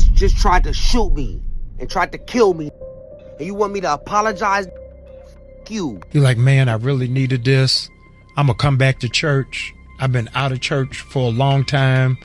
just tried to shoot me and tried to kill me. And you want me to apologize? F you. You're like, man, I really needed this. I'm going to come back to church. I've been out of church for a long time.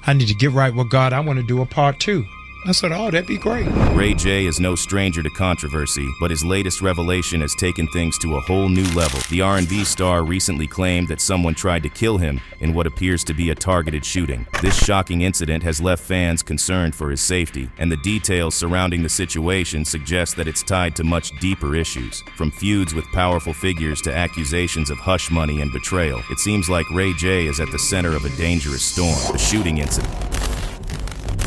I need to get right with God. I want to do a part 2. I said, oh, that'd be great. Ray J is no stranger to controversy, but his latest revelation has taken things to a whole new level. The R&B star recently claimed that someone tried to kill him in what appears to be a targeted shooting. This shocking incident has left fans concerned for his safety, and the details surrounding the situation suggest that it's tied to much deeper issues. From feuds with powerful figures to accusations of hush money and betrayal, it seems like Ray J is at the center of a dangerous storm, the shooting incident.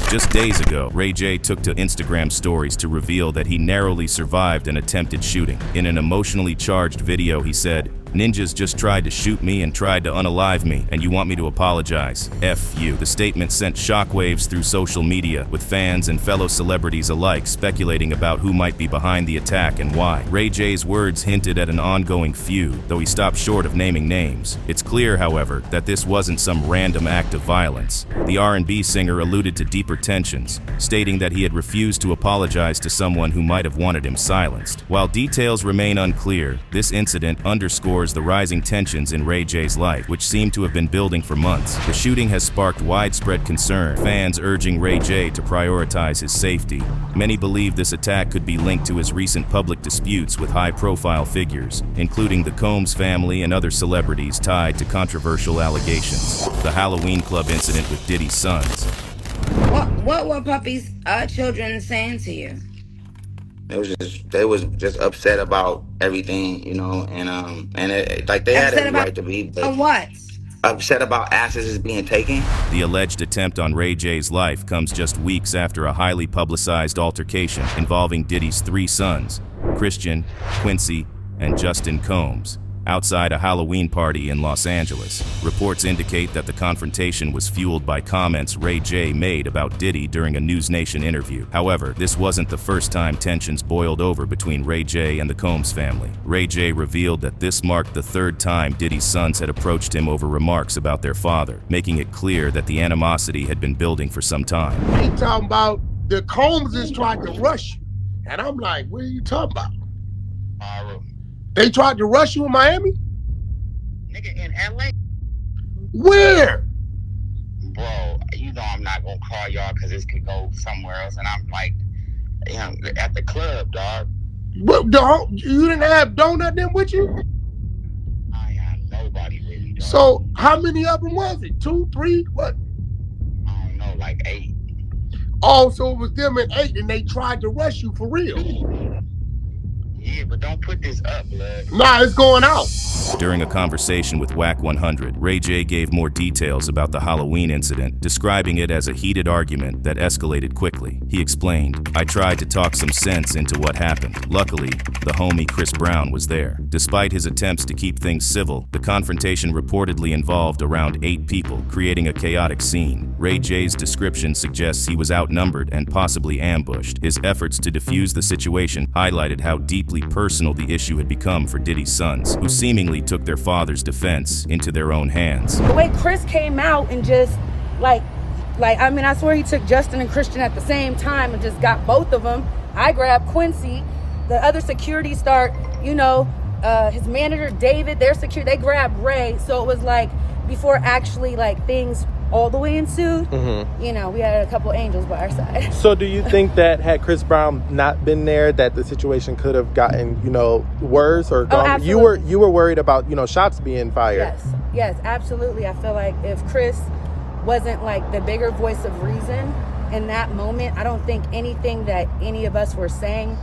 Just days ago, Ray J took to Instagram stories to reveal that he narrowly survived an attempted shooting. In an emotionally charged video, he said, "Ninjas just tried to shoot me and tried to unalive me, and you want me to apologize? F you." The statement sent shockwaves through social media, with fans and fellow celebrities alike speculating about who might be behind the attack and why. Ray J's words hinted at an ongoing feud, though he stopped short of naming names. It's clear, however, that this wasn't some random act of violence. The R&B singer alluded to deeper tensions, stating that he had refused to apologize to someone who might have wanted him silenced. While details remain unclear, this incident underscores the rising tensions in Ray J's life, which seem to have been building for months. The shooting has sparked widespread concern, fans urging Ray J to prioritize his safety. Many believe this attack could be linked to his recent public disputes with high-profile figures, including the Combs family and other celebrities tied to controversial allegations. The Halloween Club incident with Diddy's sons. What were Puffy's children saying to you? They was just upset about everything, you know, and like they had every right to be. What? Upset about assets being taken. The alleged attempt on Ray J's life comes just weeks after a highly publicized altercation involving Diddy's 3 sons, Christian, Quincy, and Justin Combs, outside a Halloween party in Los Angeles. Reports indicate that the confrontation was fueled by comments Ray J made about Diddy during a News Nation interview. However, this wasn't the first time tensions boiled over between Ray J and the Combs family. Ray J revealed that this marked the 3rd time Diddy's sons had approached him over remarks about their father, making it clear that the animosity had been building for some time. He talking about the Combs is trying to rush you. And I'm like, what are you talking about? They tried to rush you in Miami? Nigga, in LA. Where? Bro, you know I'm not gonna call y'all because this could go somewhere else. And I'm like, you know, at the club, dog. But you didn't have Donut then with you? I ain't nobody really, dog. So how many of them was it? 2, 3, what? I don't know, like 8. Oh, so it was them at 8 and they tried to rush you for real? Yeah, but don't put this up, blood. Nah, it's going out. During a conversation with WAC 100, Ray J gave more details about the Halloween incident, describing it as a heated argument that escalated quickly. He explained, "I tried to talk some sense into what happened. Luckily, the homie Chris Brown was there. Despite his attempts to keep things civil, the confrontation reportedly involved around 8 people, creating a chaotic scene. Ray J's description suggests he was outnumbered and possibly ambushed. His efforts to defuse the situation highlighted how deeply personal the issue had become for Diddy's sons, who seemingly took their father's defense into their own hands." The way Chris came out and just I mean, I swear he took Justin and Christian at the same time and just got both of them. I grabbed Quincy. The other security start, you know, his manager, David, their security, they grabbed Ray. So it was like, before actually like things all the way ensued, you know, we had a couple angels by our side. So do you think that had Chris Brown not been there, that the situation could have gotten, you know, worse or gone? Absolutely. You were worried about, you know, shots being fired. Yes, absolutely. I feel like if Chris wasn't like the bigger voice of reason in that moment, I don't think anything that any of us were saying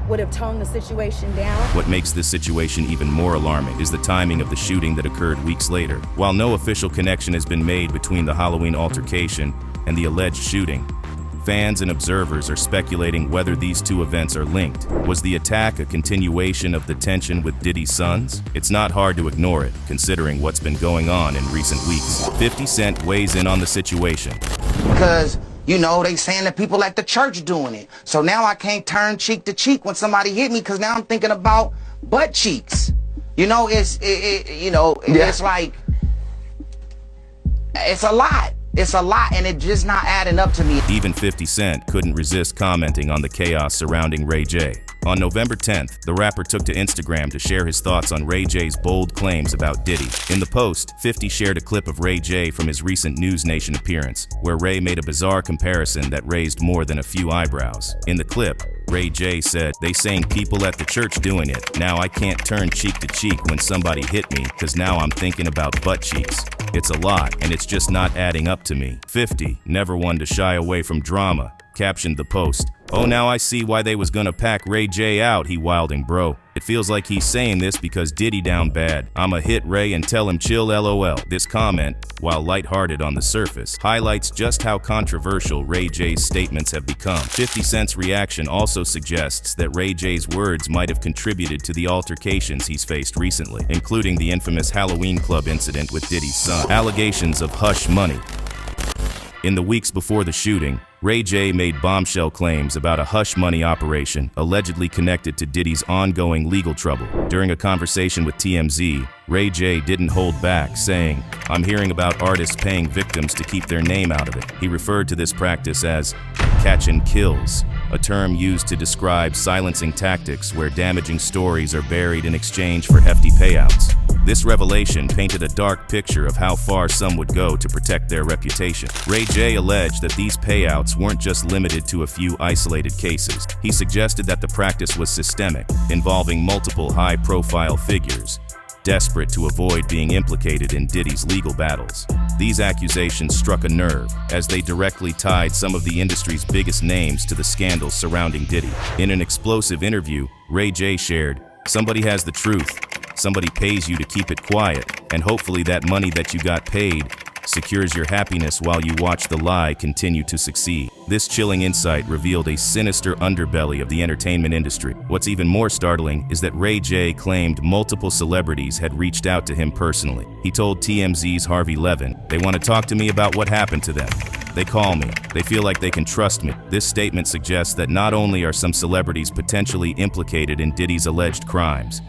would have toned the situation down. What makes this situation even more alarming is the timing of the shooting that occurred weeks later. While no official connection has been made between the Halloween altercation and the alleged shooting, fans and observers are speculating whether these 2 events are linked. Was the attack a continuation of the tension with Diddy's sons? It's not hard to ignore it, considering what's been going on in recent weeks. 50 Cent weighs in on the situation. Because, you know, they saying that people at the church doing it. So now I can't turn cheek to cheek when somebody hit me because now I'm thinking about butt cheeks. You know, it's like, it's a lot. It's a lot, and it's just not adding up to me. Even 50 Cent couldn't resist commenting on the chaos surrounding Ray J. On November 10th, the rapper took to Instagram to share his thoughts on Ray J's bold claims about Diddy. In the post, 50 shared a clip of Ray J from his recent News Nation appearance, where Ray made a bizarre comparison that raised more than a few eyebrows. In the clip, Ray J said, "They saying people at the church doing it. Now I can't turn cheek to cheek when somebody hit me, cause now I'm thinking about butt cheeks. It's a lot, and it's just not adding up to me." 50, never one to shy away from drama, captioned the post, "Oh, now I see why they was gonna pack Ray J out, he wilding bro. It feels like he's saying this because Diddy down bad. I'ma hit Ray and tell him chill LOL." This comment, while lighthearted on the surface, highlights just how controversial Ray J's statements have become. 50 Cent's reaction also suggests that Ray J's words might have contributed to the altercations he's faced recently, including the infamous Halloween Club incident with Diddy's son. Allegations of hush money. In the weeks before the shooting, Ray J made bombshell claims about a hush money operation allegedly connected to Diddy's ongoing legal trouble. During a conversation with TMZ, Ray J didn't hold back, saying, "I'm hearing about artists paying victims to keep their name out of it." He referred to this practice as catch and kills, a term used to describe silencing tactics where damaging stories are buried in exchange for hefty payouts. This revelation painted a dark picture of how far some would go to protect their reputation. Ray J alleged that these payouts weren't just limited to a few isolated cases. He suggested that the practice was systemic, involving multiple high-profile figures, desperate to avoid being implicated in Diddy's legal battles. These accusations struck a nerve, as they directly tied some of the industry's biggest names to the scandals surrounding Diddy. In an explosive interview, Ray J shared, "Somebody has the truth. Somebody pays you to keep it quiet, and hopefully that money that you got paid secures your happiness while you watch the lie continue to succeed." This chilling insight revealed a sinister underbelly of the entertainment industry. What's even more startling is that Ray J claimed multiple celebrities had reached out to him personally. He told TMZ's Harvey Levin, "They want to talk to me about what happened to them. They call me. They feel like they can trust me." This statement suggests that not only are some celebrities potentially implicated in Diddy's alleged crimes,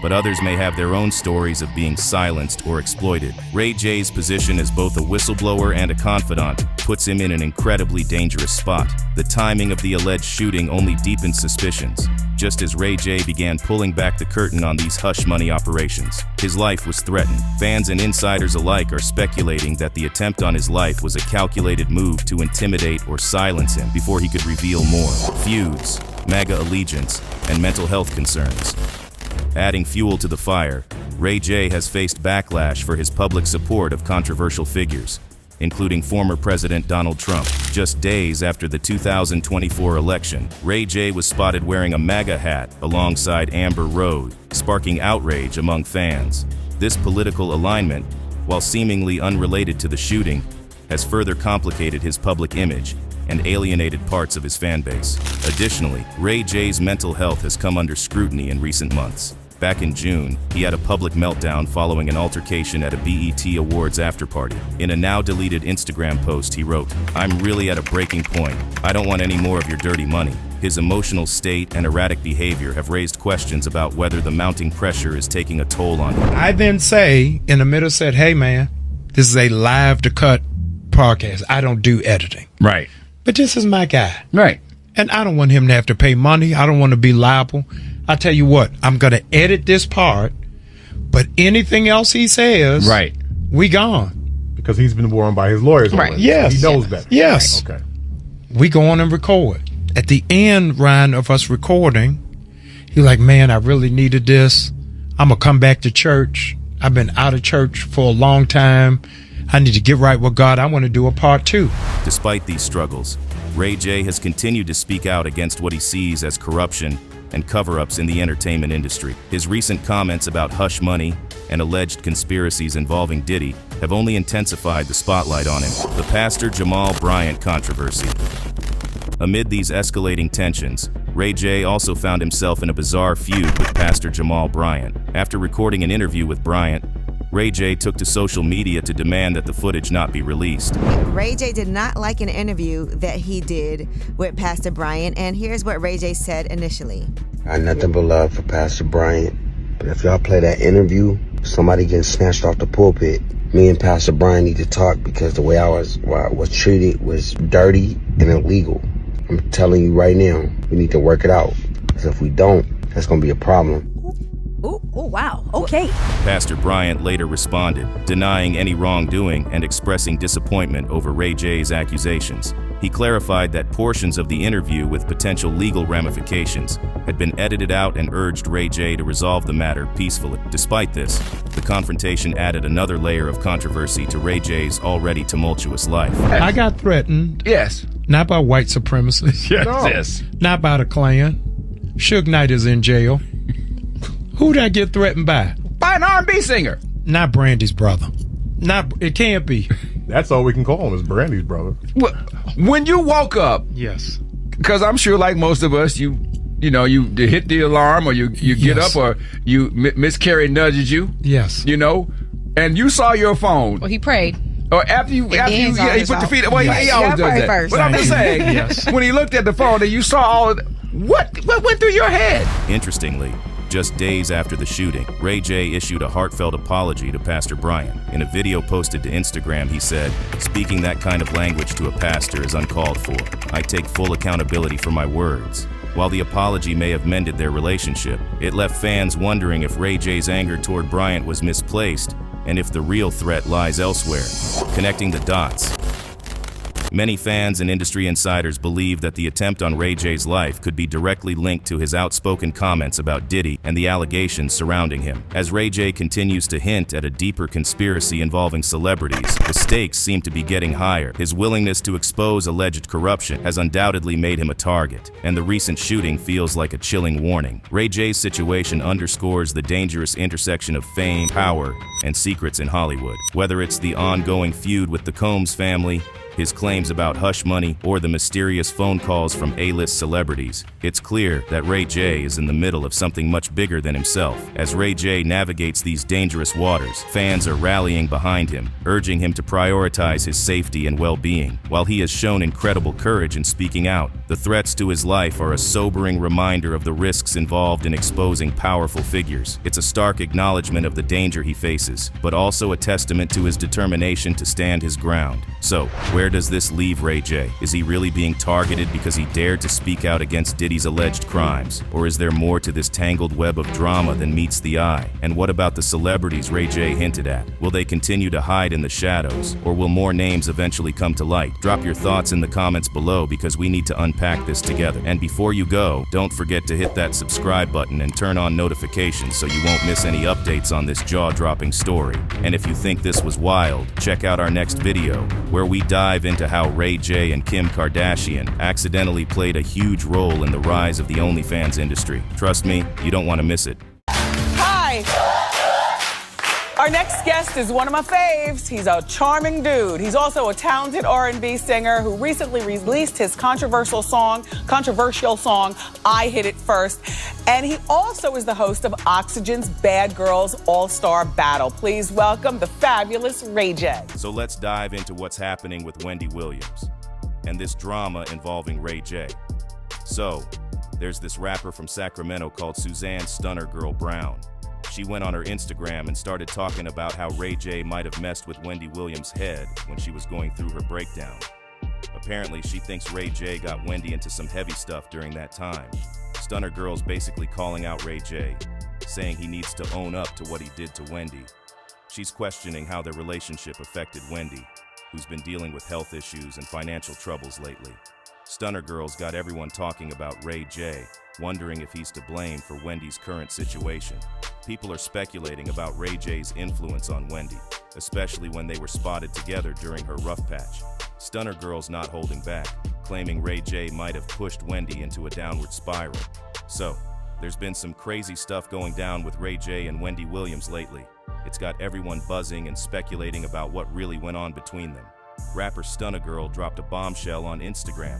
but others may have their own stories of being silenced or exploited. Ray J's position as both a whistleblower and a confidant puts him in an incredibly dangerous spot. The timing of the alleged shooting only deepened suspicions, just as Ray J began pulling back the curtain on these hush money operations. His life was threatened. Fans and insiders alike are speculating that the attempt on his life was a calculated move to intimidate or silence him before he could reveal more. Feuds, MAGA allegiance, and mental health concerns. Adding fuel to the fire, Ray J has faced backlash for his public support of controversial figures, including former President Donald Trump. Just days after the 2024 election, Ray J was spotted wearing a MAGA hat alongside Amber Rose, sparking outrage among fans. This political alignment, while seemingly unrelated to the shooting, has further complicated his public image and alienated parts of his fan base. Additionally, Ray J's mental health has come under scrutiny in recent months. Back in June, he had a public meltdown following an altercation at a BET Awards afterparty. In a now-deleted Instagram post, he wrote, "I'm really at a breaking point. I don't want any more of your dirty money." His emotional state and erratic behavior have raised questions about whether the mounting pressure is taking a toll on him. I then say, in the middle, said, "Hey man, this is a live to cut podcast. I don't do editing. Right. But this is my guy. Right. And I don't want him to have to pay money. I don't want to be liable. I tell you what, I'm going to edit this part, but anything else he says, right, we gone." Because he's been warned by his lawyers. Right. Already. Yes. He knows better. Yes. Right. Okay. We go on and record. At the end, Ryan, of us recording, he's like, "Man, I really needed this. I'm going to come back to church. I've been out of church for a long time. I need to get right with God. I want to do a part 2. Despite these struggles, Ray J has continued to speak out against what he sees as corruption and cover-ups in the entertainment industry. His recent comments about hush money and alleged conspiracies involving Diddy have only intensified the spotlight on him. The pastor Jamal Bryant controversy. Amid these escalating tensions, Ray J also found himself in a bizarre feud with Pastor Jamal Bryant. After recording an interview with Bryant, Ray J took to social media to demand that the footage not be released. Ray J did not like an interview that he did with Pastor Bryant, and here's what Ray J said initially. I have nothing but love for Pastor Bryant, but if y'all play that interview, somebody getting snatched off the pulpit, Me and Pastor Bryant need to talk because the way I was treated was dirty and illegal. I'm telling you right now, we need to work it out. Because if we don't, that's going to be a problem. Oh, wow. Okay. Pastor Bryant later responded, denying any wrongdoing and expressing disappointment over Ray J's accusations. He clarified that portions of the interview with potential legal ramifications had been edited out and urged Ray J to resolve the matter peacefully. Despite this, the confrontation added another layer of controversy to Ray J's already tumultuous life. I got threatened. Yes. Not by white supremacists. Yes. Not by the Klan. Suge Knight is in jail. Who did I get threatened by? By an R&B singer. Not Brandy's brother. It can't be. That's all we can call him is Brandy's brother. Well, when you woke up, yes, because I'm sure, like most of us, you hit the alarm, or you get Yes. up, or you Miss Carrie nudges you. Yes. And you saw your phone. Well, he prayed. Or after you, he put the feet up. Well, he always does that. First. But I'm just saying, Yes. when he looked at the phone and you saw all of it, what went through your head? Interestingly, just days after the shooting, Ray J issued a heartfelt apology to Pastor Bryant. In a video posted to Instagram, he said, "Speaking that kind of language to a pastor is uncalled for. I take full accountability for my words." While the apology may have mended their relationship, it left fans wondering if Ray J's anger toward Bryant was misplaced and if the real threat lies elsewhere. Connecting the dots. Many fans and industry insiders believe that the attempt on Ray J's life could be directly linked to his outspoken comments about Diddy and the allegations surrounding him. As Ray J continues to hint at a deeper conspiracy involving celebrities, the stakes seem to be getting higher. His willingness to expose alleged corruption has undoubtedly made him a target, and the recent shooting feels like a chilling warning. Ray J's situation underscores the dangerous intersection of fame, power, and secrets in Hollywood. Whether it's the ongoing feud with the Combs family, his claims about hush money, or the mysterious phone calls from A-list celebrities, it's clear that Ray J is in the middle of something much bigger than himself. As Ray J navigates these dangerous waters, fans are rallying behind him, urging him to prioritize his safety and well-being. While he has shown incredible courage in speaking out, the threats to his life are a sobering reminder of the risks involved in exposing powerful figures. It's a stark acknowledgement of the danger he faces, but also a testament to his determination to stand his ground. So, where does this leave Ray J? Is he really being targeted because he dared to speak out against Diddy's alleged crimes? Or is there more to this tangled web of drama than meets the eye? And what about the celebrities Ray J hinted at? Will they continue to hide in the shadows? Or will more names eventually come to light? Drop your thoughts in the comments below because we need to unpack this together. And before you go, don't forget to hit that subscribe button and turn on notifications so you won't miss any updates on this jaw-dropping story. And if you think this was wild, check out our next video, where we dive into how Ray J and Kim Kardashian accidentally played a huge role in the rise of the OnlyFans industry. Trust me, you don't want to miss it. Hi. Our next guest is one of my faves. He's a charming dude. He's also a talented R&B singer who recently released his controversial song, I Hit It First. And he also is the host of Oxygen's Bad Girls All-Star Battle. Please welcome the fabulous Ray J. So let's dive into what's happening with Wendy Williams and this drama involving Ray J. So, there's this rapper from Sacramento called Suzanne Stunner Girl Brown. She went on her Instagram and started talking about how Ray J might have messed with Wendy Williams' head when she was going through her breakdown. Apparently, she thinks Ray J got Wendy into some heavy stuff during that time. Stunner Girl's basically calling out Ray J, saying he needs to own up to what he did to Wendy. She's questioning how their relationship affected Wendy, who's been dealing with health issues and financial troubles lately. Stunner Girl's got everyone talking about Ray J, wondering if he's to blame for Wendy's current situation. People are speculating about Ray J's influence on Wendy, especially when they were spotted together during her rough patch. Stunner Girl's not holding back, claiming Ray J might have pushed Wendy into a downward spiral. So, there's been some crazy stuff going down with Ray J and Wendy Williams lately. It's got everyone buzzing and speculating about what really went on between them. Rapper Stunna Girl dropped a bombshell on Instagram,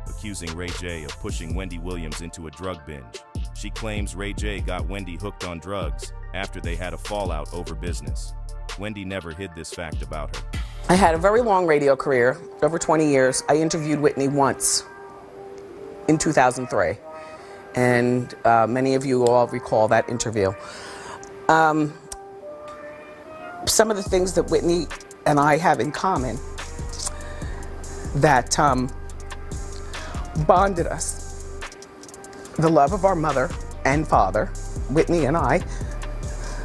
accusing Ray J of pushing Wendy Williams into a drug binge. She claims Ray J got Wendy hooked on drugs after they had a fallout over business. Wendy never hid this fact about her. I had a very long radio career, over 20 years. I interviewed Whitney once in 2003, and many of you all recall that interview. some of the things that Whitney and I have in common that bonded us. The love of our mother and father, Whitney and I,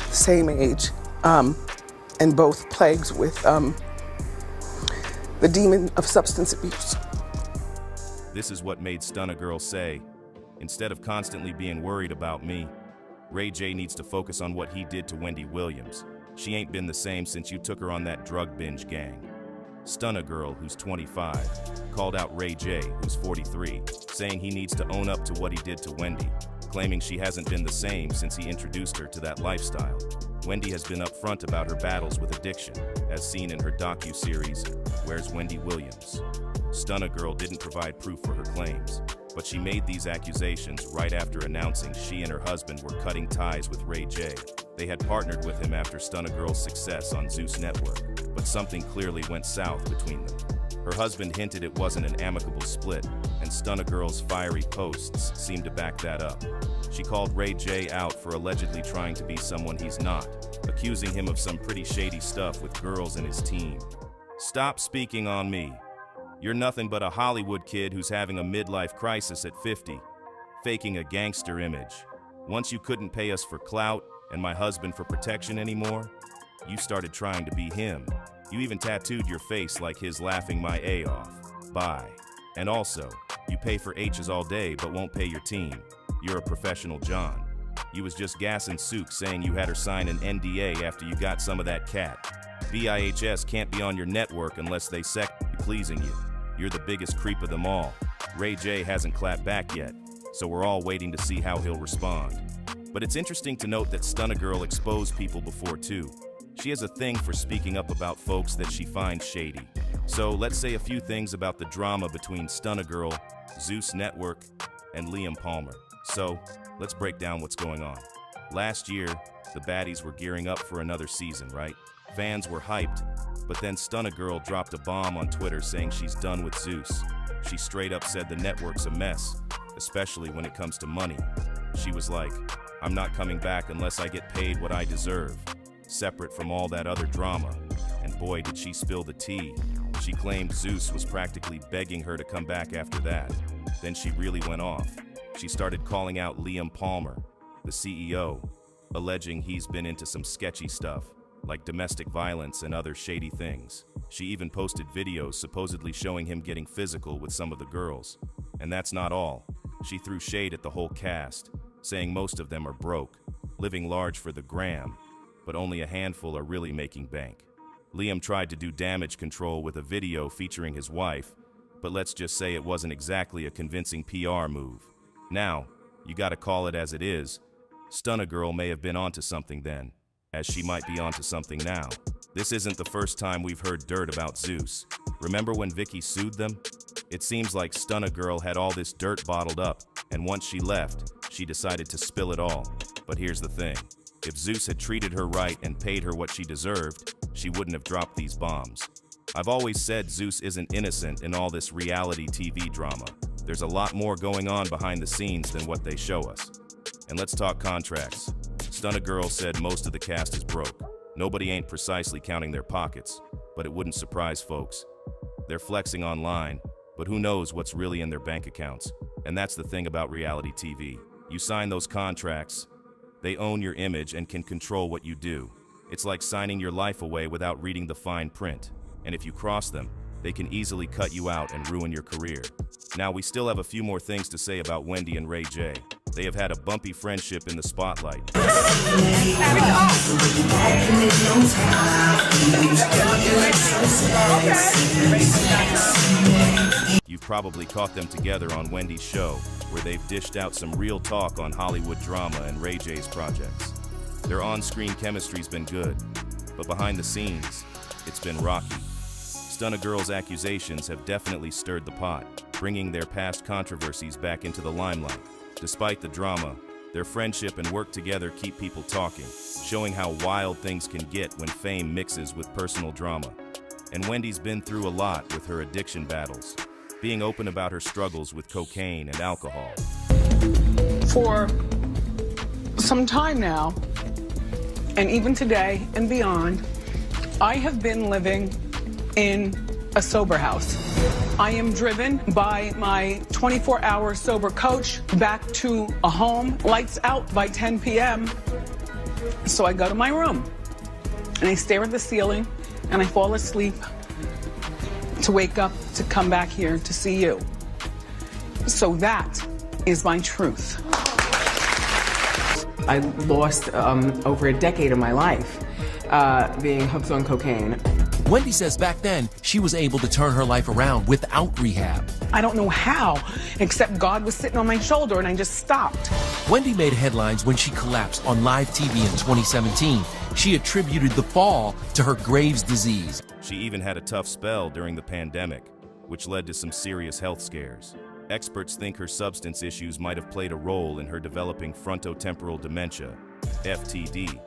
same age, and both plagued with the demon of substance abuse. This is what made Stunna Girl say, instead of constantly being worried about me, Ray J needs to focus on what he did to Wendy Williams. She ain't been the same since you took her on that drug binge gang. Stunna Girl, who's 25, called out Ray J, who's 43, saying he needs to own up to what he did to Wendy, claiming she hasn't been the same since he introduced her to that lifestyle. Wendy has been upfront about her battles with addiction, as seen in her docu-series, Where's Wendy Williams? Stunna Girl didn't provide proof for her claims, but she made these accusations right after announcing she and her husband were cutting ties with Ray J. They had partnered with him after Stunna Girl's success on Zeus Network, but something clearly went south between them. Her husband hinted it wasn't an amicable split, and Stunna Girl's fiery posts seemed to back that up. She called Ray J out for allegedly trying to be someone he's not, accusing him of some pretty shady stuff with girls in his team. Stop speaking on me. You're nothing but a Hollywood kid who's having a midlife crisis at 50, faking a gangster image. Once you couldn't pay us for clout and my husband for protection anymore, you started trying to be him. You even tattooed your face like his laughing my A off. Bye. And also, you pay for H's all day but won't pay your team. You're a professional John. You was just gassing Sook saying you had her sign an NDA after you got some of that cat. VIHS can't be on your network unless they pleasing you. You're the biggest creep of them all. Ray J hasn't clapped back yet, so we're all waiting to see how he'll respond. But it's interesting to note that Stunna Girl exposed people before too. She has a thing for speaking up about folks that she finds shady. So let's say a few things about the drama between Stunna Girl, Zeus Network, and Liam Palmer. So let's break down what's going on. Last year, the baddies were gearing up for another season, right? Fans were hyped, but then Stunna Girl dropped a bomb on Twitter saying she's done with Zeus. She straight up said the network's a mess, especially when it comes to money. She was like, I'm not coming back unless I get paid what I deserve, separate from all that other drama. And boy, did she spill the tea. She claimed Zeus was practically begging her to come back after that. Then she really went off. She started calling out Liam Palmer, the CEO, alleging he's been into some sketchy stuff, like domestic violence and other shady things. She even posted videos supposedly showing him getting physical with some of the girls. And that's not all. She threw shade at the whole cast, saying most of them are broke, living large for the gram, but only a handful are really making bank. Liam tried to do damage control with a video featuring his wife, but let's just say it wasn't exactly a convincing PR move. Now, you gotta call it as it is. Stunna Girl may have been onto something then, as she might be onto something now. This isn't the first time we've heard dirt about Zeus. Remember when Vicky sued them? It seems like Stunna Girl had all this dirt bottled up, and once she left, she decided to spill it all. But here's the thing. If Zeus had treated her right and paid her what she deserved, she wouldn't have dropped these bombs. I've always said Zeus isn't innocent in all this reality TV drama. There's a lot more going on behind the scenes than what they show us. And let's talk contracts. Stunna Girl said most of the cast is broke. Nobody ain't precisely counting their pockets, but it wouldn't surprise folks. They're flexing online, but who knows what's really in their bank accounts. And that's the thing about reality TV. You sign those contracts, they own your image and can control what you do. It's like signing your life away without reading the fine print. And if you cross them, they can easily cut you out and ruin your career. Now, we still have a few more things to say about Wendy and Ray J. They have had a bumpy friendship in the spotlight. You've probably caught them together on Wendy's show, where they've dished out some real talk on Hollywood drama and Ray J's projects. Their on-screen chemistry's been good, but behind the scenes, it's been rocky. Stunna Girl's accusations have definitely stirred the pot, bringing their past controversies back into the limelight. Despite the drama, their friendship and work together keep people talking, showing how wild things can get when fame mixes with personal drama. And Wendy's been through a lot with her addiction battles, being open about her struggles with cocaine and alcohol. For some time now, and even today and beyond, I have been living in a sober house. I am driven by my 24-hour sober coach back to a home, lights out by 10 p.m. So I go to my room and I stare at the ceiling and I fall asleep to wake up to come back here to see you. So that is my truth. I lost over a decade of my life being hooked on cocaine. Wendy says back then, she was able to turn her life around without rehab. I don't know how, except God was sitting on my shoulder and I just stopped. Wendy made headlines when she collapsed on live TV in 2017. She attributed the fall to her Graves' disease. She even had a tough spell during the pandemic, which led to some serious health scares. Experts think her substance issues might have played a role in her developing frontotemporal dementia, FTD,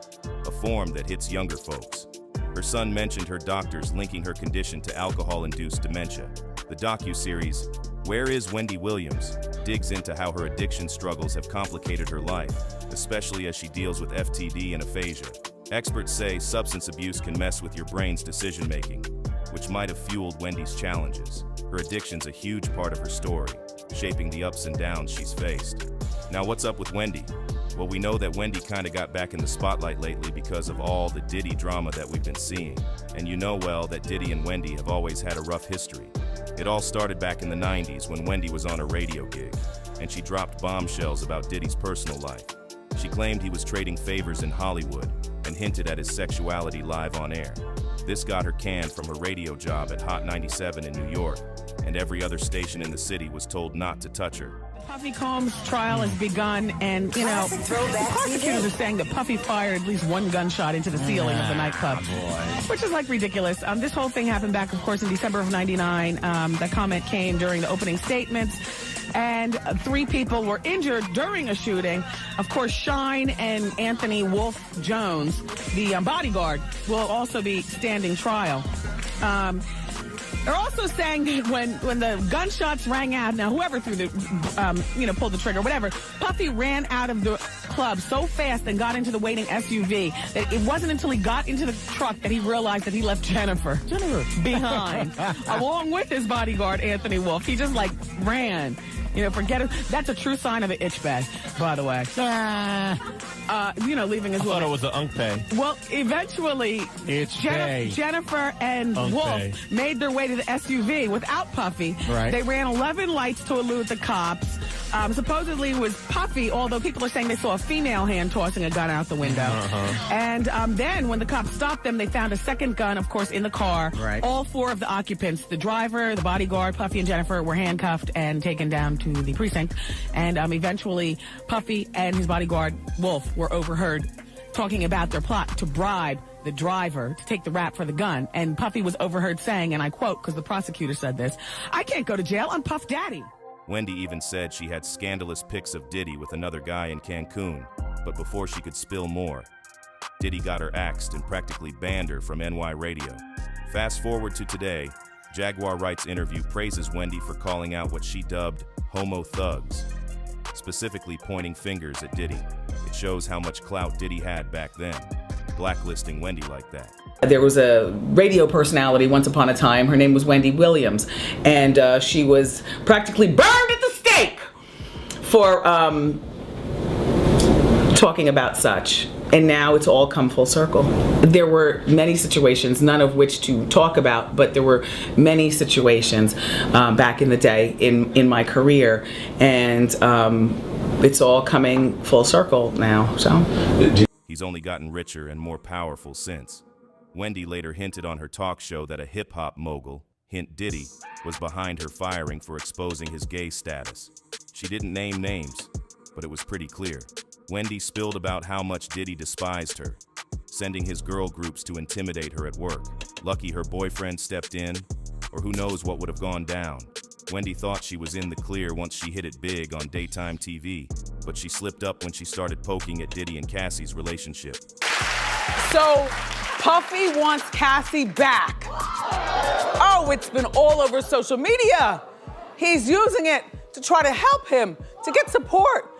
a form that hits younger folks. Her son mentioned her doctors linking her condition to alcohol-induced dementia. The docuseries, Where is Wendy Williams?, digs into how her addiction struggles have complicated her life, especially as she deals with FTD and aphasia. Experts say substance abuse can mess with your brain's decision-making, which might have fueled Wendy's challenges. Her addiction's a huge part of her story, shaping the ups and downs she's faced. Now, what's up with Wendy? Well, we know that Wendy kind of got back in the spotlight lately because of all the Diddy drama that we've been seeing. And you know well that Diddy and Wendy have always had a rough history. It all started back in the 90s when Wendy was on a radio gig, and she dropped bombshells about Diddy's personal life. She claimed he was trading favors in Hollywood and hinted at his sexuality live on air. This got her canned from her radio job at Hot 97 in New York, and every other station in the city was told not to touch her. Puffy Combs' trial has begun, and, you know, prosecutors are saying that Puffy fired at least one gunshot into the ceiling of the nightclub, which is, like, ridiculous. This whole thing happened back, of course, in December of '99. The comment came during the opening statements, and 3 people were injured during a shooting. Of course, Shine and Anthony Wolf Jones, the bodyguard, will also be standing trial. They're also saying that when the gunshots rang out, now whoever threw the, pulled the trigger, whatever, Puffy ran out of the club so fast and got into the waiting SUV that it wasn't until he got into the truck that he realized that he left Jennifer behind, along with his bodyguard, Anthony Wolf. He just, like, ran. You know, forget it. That's a true sign of an itch bag, by the way. Leaving his I thought it was an unpay. Well, eventually, Jennifer and Wolf made their way to the SUV without Puffy. Right. They ran 11 lights to elude the cops. Supposedly it was Puffy, although people are saying they saw a female hand tossing a gun out the window. And then when the cops stopped them, they found a second gun, of course, in the car. Right. All 4 of the occupants, the driver, the bodyguard, Puffy, and Jennifer, were handcuffed and taken down to the precinct. And eventually, Puffy and his bodyguard, Wolf, were overheard talking about their plot to bribe the driver to take the rap for the gun. And Puffy was overheard saying, and I quote, because the prosecutor said this, "I can't go to jail, I'm Puff Daddy." Wendy even said she had scandalous pics of Diddy with another guy in Cancun, but before she could spill more, Diddy got her axed and practically banned her from NY radio. Fast forward to today, Jaguar Wright's interview praises Wendy for calling out what she dubbed homo thugs, specifically pointing fingers at Diddy. It shows how much clout Diddy had back then, blacklisting Wendy like that. There was a radio personality once upon a time. Her name was Wendy Williams, and she was practically burned at the stake for talking about such. And now it's all come full circle. There were many situations, none of which to talk about, but there were many situations back in the day in my career, and it's all coming full circle now. So he's only gotten richer and more powerful since. Wendy later hinted on her talk show that a hip-hop mogul, hint Diddy, was behind her firing for exposing his gay status. She didn't name names, but it was pretty clear. Wendy spilled about how much Diddy despised her, sending his girl groups to intimidate her at work. Lucky her boyfriend stepped in, or who knows what would have gone down. Wendy thought she was in the clear once she hit it big on daytime TV, but she slipped up when she started poking at Diddy and Cassie's relationship. So, Puffy wants Cassie back. Oh, it's been all over social media. He's using it to try to help him, to get support.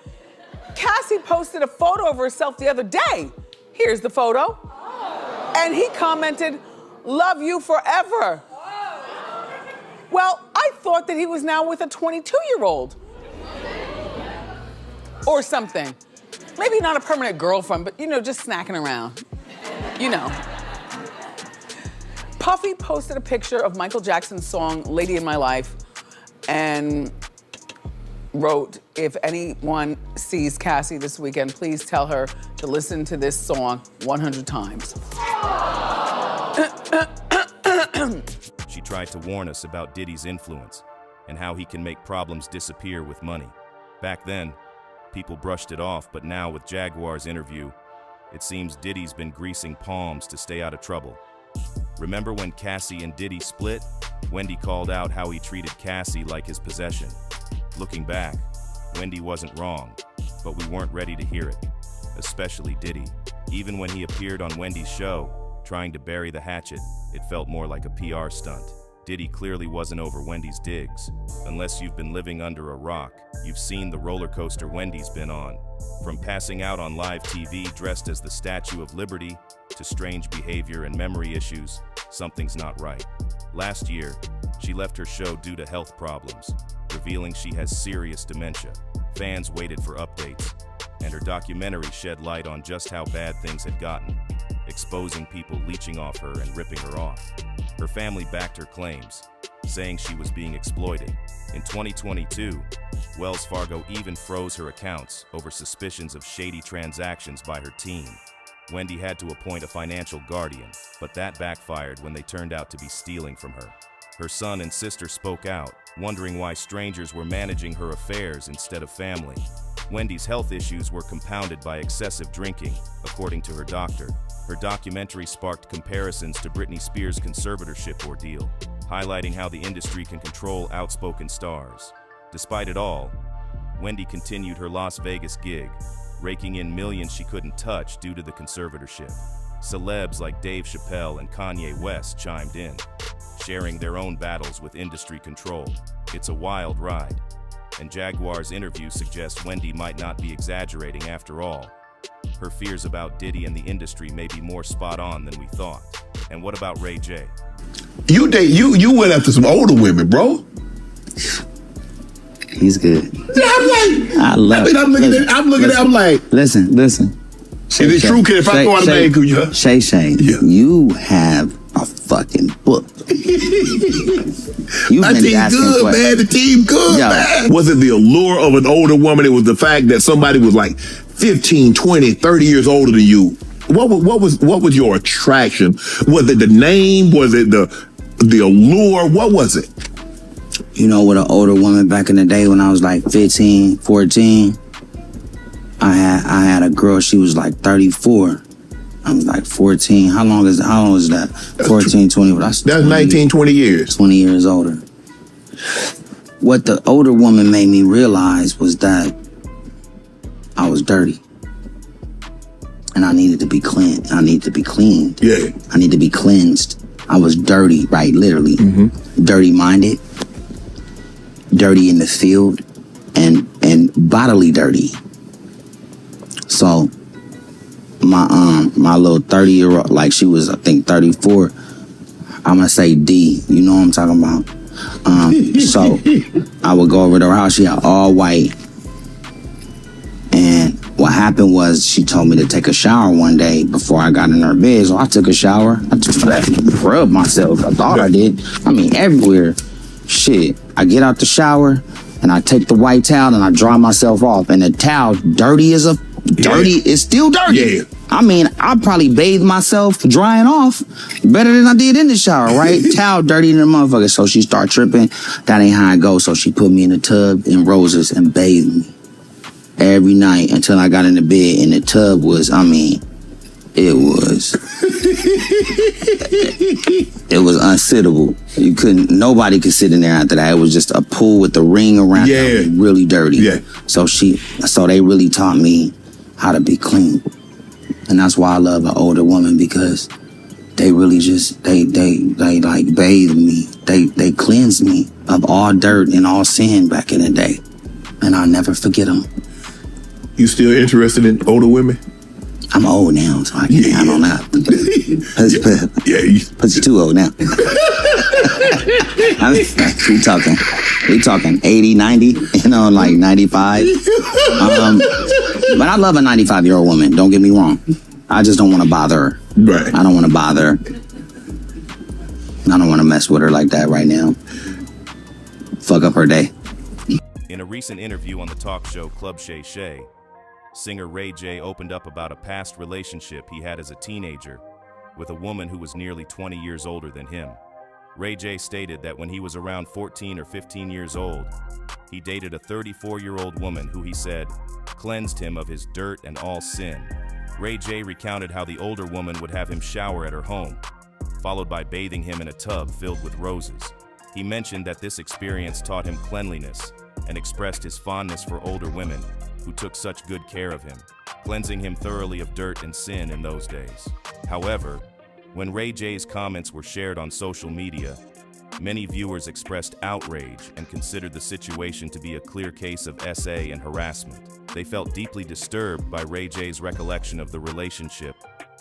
Cassie posted a photo of herself the other day. Here's the photo. And he commented, love you forever. Well, I thought that he was now with a 22-year-old. Or something. Maybe not a permanent girlfriend, but just snacking around. Puffy posted a picture of Michael Jackson's song, Lady in My Life, and wrote, if anyone sees Cassie this weekend, please tell her to listen to this song 100 times. She tried to warn us about Diddy's influence and how he can make problems disappear with money. Back then, people brushed it off, but now with Jaguar's interview, it seems Diddy's been greasing palms to stay out of trouble. Remember when Cassie and Diddy split? Wendy called out how he treated Cassie like his possession. Looking back, Wendy wasn't wrong, but we weren't ready to hear it, especially Diddy. Even when he appeared on Wendy's show, trying to bury the hatchet, it felt more like a PR stunt. Diddy clearly wasn't over Wendy's digs. Unless you've been living under a rock, you've seen the roller coaster Wendy's been on. From passing out on live TV dressed as the Statue of Liberty, to strange behavior and memory issues, something's not right. Last year, she left her show due to health problems, revealing she has serious dementia. Fans waited for updates, and her documentary shed light on just how bad things had gotten, exposing people leeching off her and ripping her off. Her family backed her claims, saying she was being exploited. In 2022, Wells Fargo even froze her accounts over suspicions of shady transactions by her team. Wendy had to appoint a financial guardian, but that backfired when they turned out to be stealing from her. Her son and sister spoke out, wondering why strangers were managing her affairs instead of family. Wendy's health issues were compounded by excessive drinking, according to her doctor. Her documentary sparked comparisons to Britney Spears' conservatorship ordeal, highlighting how the industry can control outspoken stars. Despite it all, Wendy continued her Las Vegas gig, raking in millions she couldn't touch due to the conservatorship. Celebs like Dave Chappelle and Kanye West chimed in, sharing their own battles with industry control. It's a wild ride, and Jaguar's interview suggests Wendy might not be exaggerating after all. Her fears about Diddy and the industry may be more spot on than we thought. And what about Ray J? You went after some older women, bro. He's good. Yeah, I'm like, I love I'm looking at it, I'm like, listen. Is it true, kid? If I go out of bed, could you? Shay, you have a fucking book. My team good, man. The team good, man. Was it the allure of an older woman? It was the fact that somebody was like 15, 20, 30 years older than you. What was your attraction? Was it the name? Was it the allure? What was it? You know, with an older woman back in the day when I was like 15, 14, I had a girl, she was like 34. I was like 14. How long is that? 14, 20. That's 19, 20 years. 20 years older. What the older woman made me realize was that I was dirty. And I needed to be cleaned. I need to be cleaned. Yeah. I need to be cleansed. I was dirty, right? Literally. Mm-hmm. Dirty-minded. Dirty in the field. And bodily dirty. So my little 30-year-old, like she was, I think 34. I'm gonna say D. You know what I'm talking about. So I would go over to her house. She had all white. And what happened was she told me to take a shower one day before I got in her bed. So I took a shower. I just rubbed myself. I thought I did. I mean, everywhere. Shit. I get out the shower and I take the white towel and I dry myself off. And the towel, dirty as a dirty, it's still dirty. Yeah. I mean, I probably bathed myself drying off better than I did in the shower, right? Towel dirty than a motherfucker. So she start tripping. That ain't how I go. So she put me in the tub in roses and bathed me every night until I got in the bed. And the tub was, I mean, it was unsittable. Nobody could sit in there after that. It was just a pool with the ring around it, really dirty. Yeah. So they really taught me how to be clean. And that's why I love an older woman, because they really just, they like bathed me. They cleansed me of all dirt and all sin back in the day. And I'll never forget them. You still interested in older women? I'm old now, so I can't handle that. Pussy too old now. I mean, we talking 80, 90, you know, like 95. But I love a 95-year-old woman, don't get me wrong. I just don't want to bother her. Right. I don't want to bother her. I don't want to mess with her like that right now. Fuck up her day. In a recent interview on the talk show Club Shay Shay, singer Ray J opened up about a past relationship he had as a teenager with a woman who was nearly 20 years older than him. Ray J stated that when he was around 14 or 15 years old, he dated a 34-year-old woman who he said cleansed him of his dirt and all sin. Ray J recounted how the older woman would have him shower at her home, followed by bathing him in a tub filled with roses. He mentioned that this experience taught him cleanliness and expressed his fondness for older women who took such good care of him, cleansing him thoroughly of dirt and sin in those days. However, when Ray J's comments were shared on social media, many viewers expressed outrage and considered the situation to be a clear case of SA and harassment. They felt deeply disturbed by Ray J's recollection of the relationship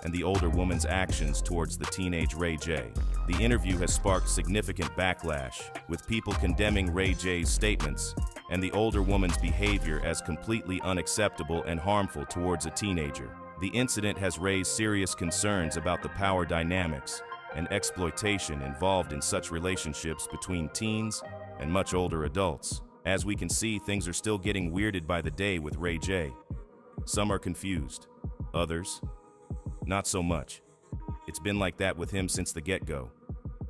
and the older woman's actions towards the teenage Ray J. The interview has sparked significant backlash, with people condemning Ray J's statements and the older woman's behavior as completely unacceptable and harmful towards a teenager. The incident has raised serious concerns about the power dynamics and exploitation involved in such relationships between teens and much older adults. As we can see, things are still getting weirded by the day with Ray J. Some are confused, others, not so much. It's been like that with him since the get-go.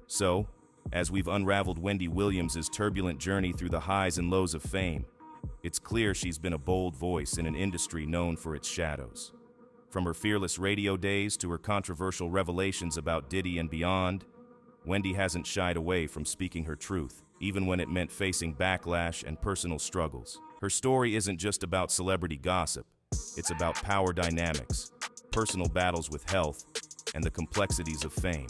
So, as we've unraveled Wendy Williams' turbulent journey through the highs and lows of fame, it's clear she's been a bold voice in an industry known for its shadows. From her fearless radio days to her controversial revelations about Diddy and beyond, Wendy hasn't shied away from speaking her truth, even when it meant facing backlash and personal struggles. Her story isn't just about celebrity gossip, it's about power dynamics, personal battles with health, and the complexities of fame.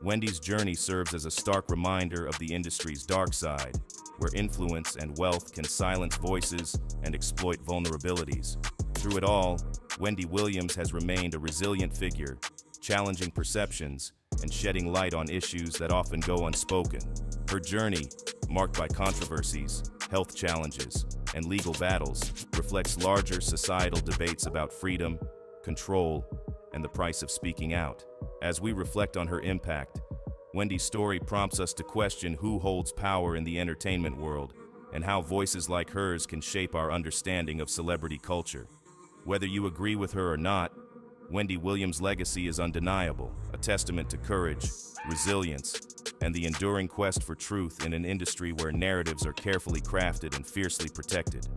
Wendy's journey serves as a stark reminder of the industry's dark side, where influence and wealth can silence voices and exploit vulnerabilities. Through it all, Wendy Williams has remained a resilient figure, challenging perceptions and shedding light on issues that often go unspoken. Her journey, marked by controversies, health challenges, and legal battles, reflects larger societal debates about freedom, control, and the price of speaking out. As we reflect on her impact, Wendy's story prompts us to question who holds power in the entertainment world and how voices like hers can shape our understanding of celebrity culture. Whether you agree with her or not, Wendy Williams' legacy is undeniable, a testament to courage, resilience, and the enduring quest for truth in an industry where narratives are carefully crafted and fiercely protected.